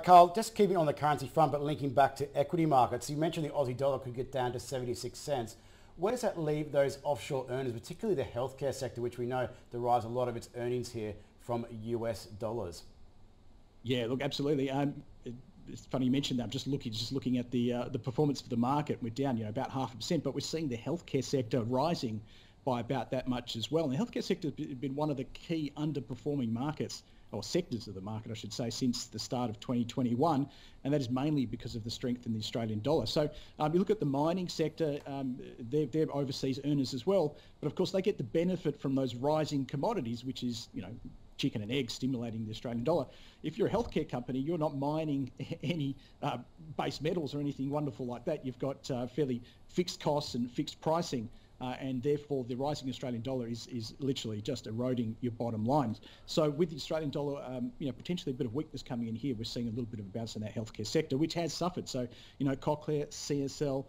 Carl, just keeping on the currency front, but linking back to equity markets, you mentioned the Aussie dollar could get down to 76 cents. Where does that leave those offshore earners, particularly the healthcare sector, which we know derives a lot of its earnings here from US dollars? Yeah, look, absolutely. It's funny you mentioned that. I'm just looking at the performance of the market. We're down, about 0.5%, but we're seeing the healthcare sector rising by about that much as well. And the healthcare sector has been one of the key underperforming markets, or sectors of the market, I should say, since the start of 2021, and that is mainly because of the strength in the Australian dollar. So you look at the mining sector, they're overseas earners as well, but of course they get the benefit from those rising commodities, which is, chicken and egg stimulating the Australian dollar. If you're a healthcare company, you're not mining any base metals or anything wonderful like that. You've got fairly fixed costs and fixed pricing. And therefore the rising Australian dollar is literally just eroding your bottom lines. So with the Australian dollar, potentially a bit of weakness coming in here, we're seeing a little bit of a bounce in that healthcare sector, which has suffered. So, Cochlear, CSL,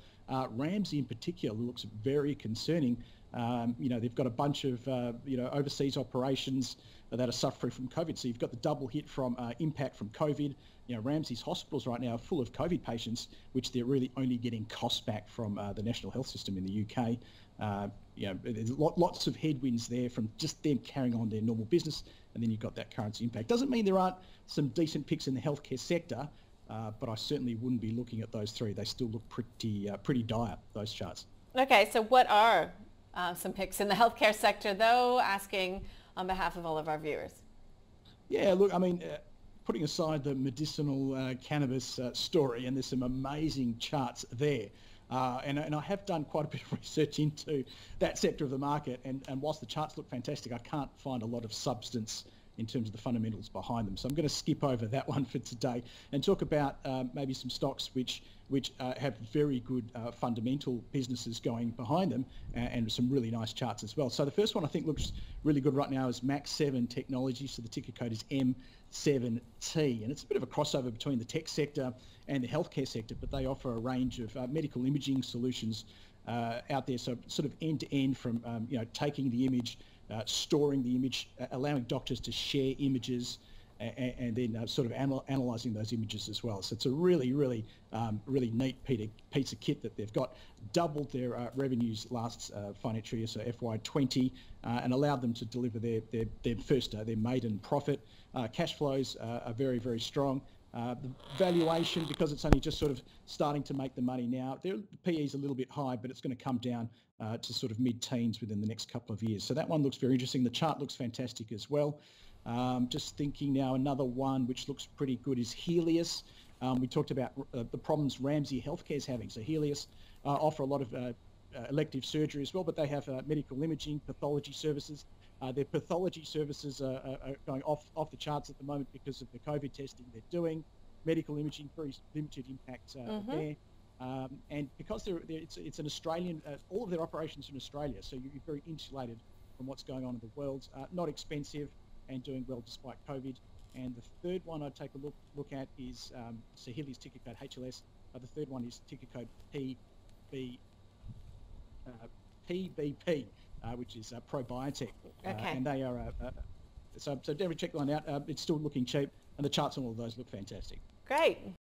Ramsay in particular looks very concerning. They've got a bunch of, overseas operations that are suffering from COVID. So you've got the double hit from impact from COVID. Ramsay's hospitals right now are full of COVID patients, which they're really only getting costs back from the National Health System in the UK. There's lots of headwinds there from just them carrying on their normal business, and then you've got that currency impact. Doesn't mean there aren't some decent picks in the healthcare sector, but I certainly wouldn't be looking at those three. They still look pretty dire, those charts. Okay, so what are some picks in the healthcare sector, though, asking on behalf of all of our viewers? Yeah, look, putting aside the medicinal cannabis story, and there's some amazing charts there. And I have done quite a bit of research into that sector of the market, and whilst the charts look fantastic, I can't find a lot of substance in terms of the fundamentals behind them. So I'm going to skip over that one for today and talk about maybe some stocks which have very good fundamental businesses going behind them, and some really nice charts as well. So the first one I think looks really good right now is Mach7 Technology. So the ticker code is M7T, and it's a bit of a crossover between the tech sector and the healthcare sector, but they offer a range of medical imaging solutions out there. So sort of end to end from taking the image, storing the image, allowing doctors to share images, and then sort of analysing those images as well. So it's a really neat piece of kit that they've got. Doubled their revenues last financial year, so FY20, and allowed them to deliver their maiden profit. Cash flows are very, very strong. The valuation, because it's only just sort of starting to make the money now, the PE is a little bit high, but it's going to come down to sort of mid-teens within the next couple of years. So that one looks very interesting. The chart looks fantastic as well. Just thinking now, another one which looks pretty good is Healius. We talked about the problems Ramsay Healthcare is having. So Healius offer a lot of elective surgery as well, but they have medical imaging, pathology services. Their pathology services are going off the charts at the moment because of the COVID testing they're doing. Medical imaging, very limited impact there. And because it's an Australian, all of their operations are in Australia, so you're very insulated from what's going on in the world. Not expensive and doing well despite COVID. And the third one I'd take a look at is Healius ticker code HLS. The third one is ticker code PBP, which is Probiotec. Okay. And they are, so definitely check the one out. It's still looking cheap, and the charts on all of those look fantastic. Great.